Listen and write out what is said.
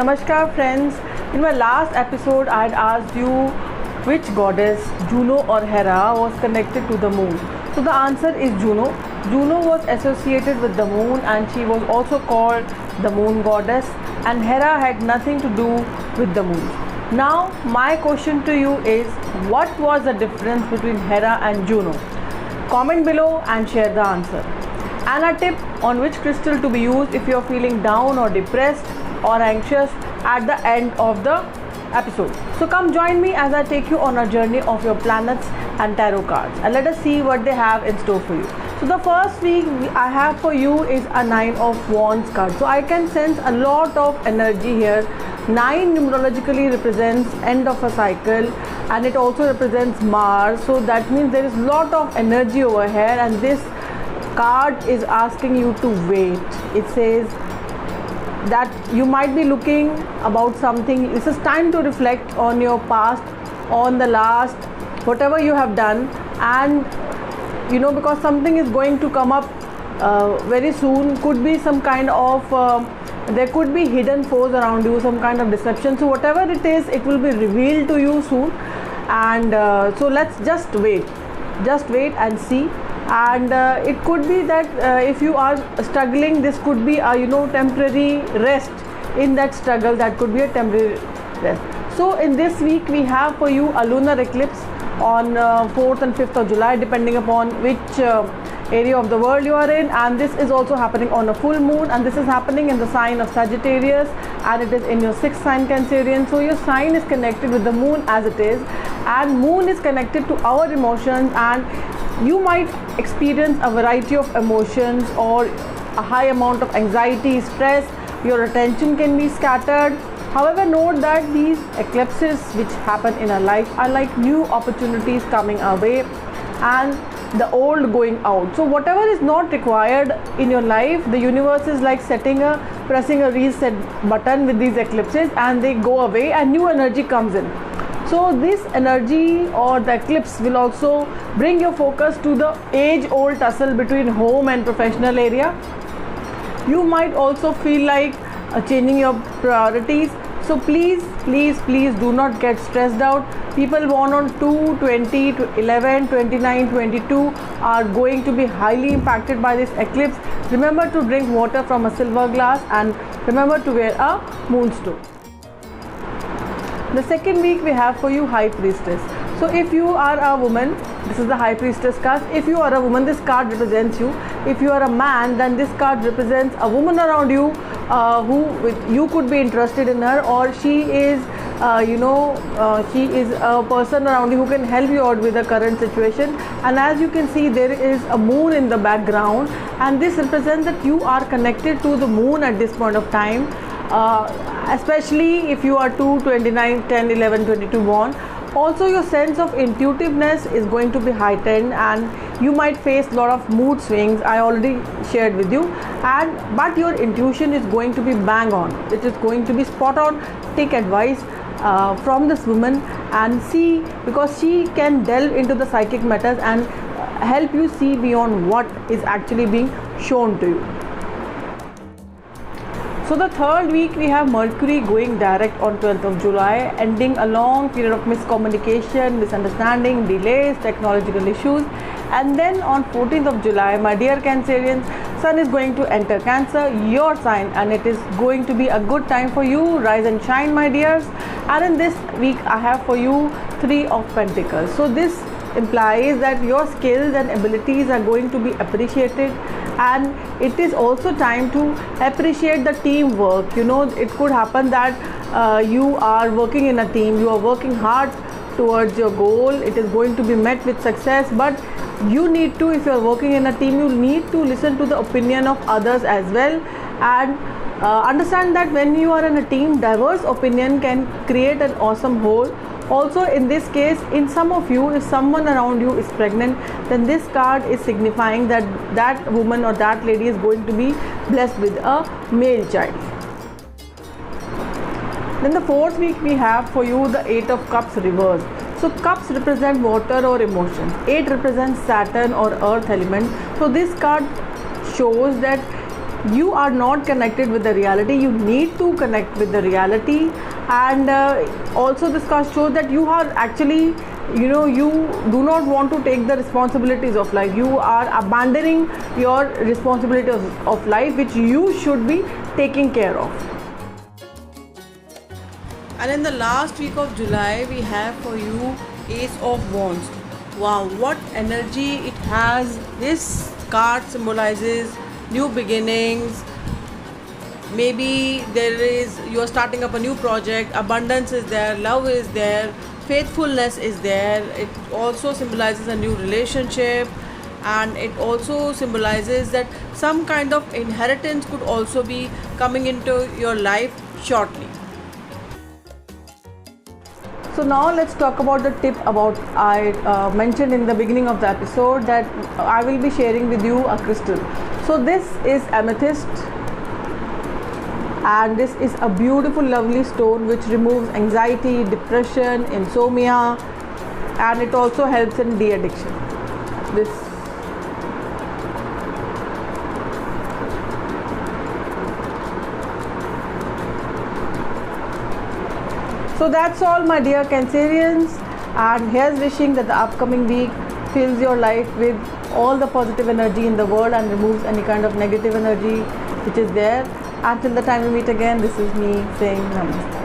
Namaskar friends. In my last episode I had asked you which goddess, Juno or Hera, was connected to the moon. So the answer is Juno. Juno was associated with the moon and she was also called the moon goddess, and Hera had nothing to do with the moon. Now my question to you is, what was the difference between Hera and Juno? Comment below and share the answer. And a tip on which crystal to be used if you are feeling down or depressed or anxious at the end of the episode. So come join me as I take you on a journey of your planets and tarot cards, and let us see what they have in store for you. So the first week I have for you is a 9 of Wands card. So I can sense a lot of energy here. 9 numerologically represents end of a cycle, and it also represents Mars. So that means there is a lot of energy over here, and this card is asking you to wait. It says that you might be looking about something. This is time to reflect on your past, on the last, whatever you have done, and because something is going to come up very soon. Could be some kind of there could be hidden foes around you, some kind of deception. So whatever it is, it will be revealed to you soon, and so let's just wait and see. And it could be that if you are struggling, this could be a temporary rest in that struggle. That could be a temporary rest. So in this week we have for you a lunar eclipse on 4th and 5th of July, depending upon which area of the world you are in, and this is also happening on a full moon, and this is happening in the sign of Sagittarius, and it is in your 6th sign, Cancerian. So your sign is connected with the moon as it is, and moon is connected to our emotions, and you might experience a variety of emotions or a high amount of anxiety, stress. Your attention can be scattered. However, note that these eclipses which happen in our life are like new opportunities coming our way and the old going out. So whatever is not required in your life, the universe is like pressing a reset button with these eclipses, and they go away and new energy comes in. So this energy or the eclipse will also bring your focus to the age-old tussle between home and professional area. You might also feel like changing your priorities. So please do not get stressed out. People born on 2, 20, 11, 29, 22 are going to be highly impacted by this eclipse. Remember to drink water from a silver glass, and remember to wear a moonstone. The second week we have for you High Priestess. So if you are a woman, this is the High Priestess card. If you are a woman, this card represents you. If you are a man, then this card represents a woman around you who you could be interested in her, or she is she is a person around you who can help you out with the current situation. And as you can see, there is a moon in the background, and this represents that you are connected to the moon at this point of time. Especially if you are 2, 29, 10, 11, 22 born. Also your sense of intuitiveness is going to be heightened, and you might face a lot of mood swings. I already shared with you, but your intuition is going to be bang on. It is going to be spot on. Take advice from this woman and see, because she can delve into the psychic matters and help you see beyond what is actually being shown to you. So the third week we have Mercury going direct on 12th of July, ending a long period of miscommunication, misunderstanding, delays, technological issues. And then on 14th of July, my dear Cancerians, Sun is going to enter Cancer, your sign, and it is going to be a good time for you. Rise and shine, my dears. And in this week I have for you 3 of Pentacles. So this implies that your skills and abilities are going to be appreciated, and it is also time to appreciate the teamwork. It could happen that you are working in a team, you are working hard towards your goal. It is going to be met with success, but you need to, if you are working in a team, you need to listen to the opinion of others as well, and understand that when you are in a team, diverse opinion can create an awesome whole. Also in this case, in some of you, if someone around you is pregnant, then this card is signifying that that woman or that lady is going to be blessed with a male child. Then the fourth week we have for you the 8 of Cups reversed. So cups represent water or emotions. 8 represents Saturn or earth element. So this card shows that you are not connected with the reality. You need to connect with the reality. And also this card shows that you are actually, you do not want to take the responsibilities of life. You are abandoning your responsibilities of life, which you should be taking care of. And in the last week of July, we have for you Ace of Wands. Wow, what energy it has. This card symbolizes new beginnings. Maybe you are starting up a new project, abundance is there, love is there, faithfulness is there. It also symbolizes a new relationship, and it also symbolizes that some kind of inheritance could also be coming into your life shortly. So now let's talk about the tip about I mentioned in the beginning of the episode that I will be sharing with you a crystal. So this is amethyst, and this is a beautiful lovely stone which removes anxiety, depression, insomnia, and it also helps in de-addiction. So that's all, my dear Cancerians, and here's wishing that the upcoming week fills your life with all the positive energy in the world and removes any kind of negative energy which is there. Until the time we meet again, this is me saying namaste.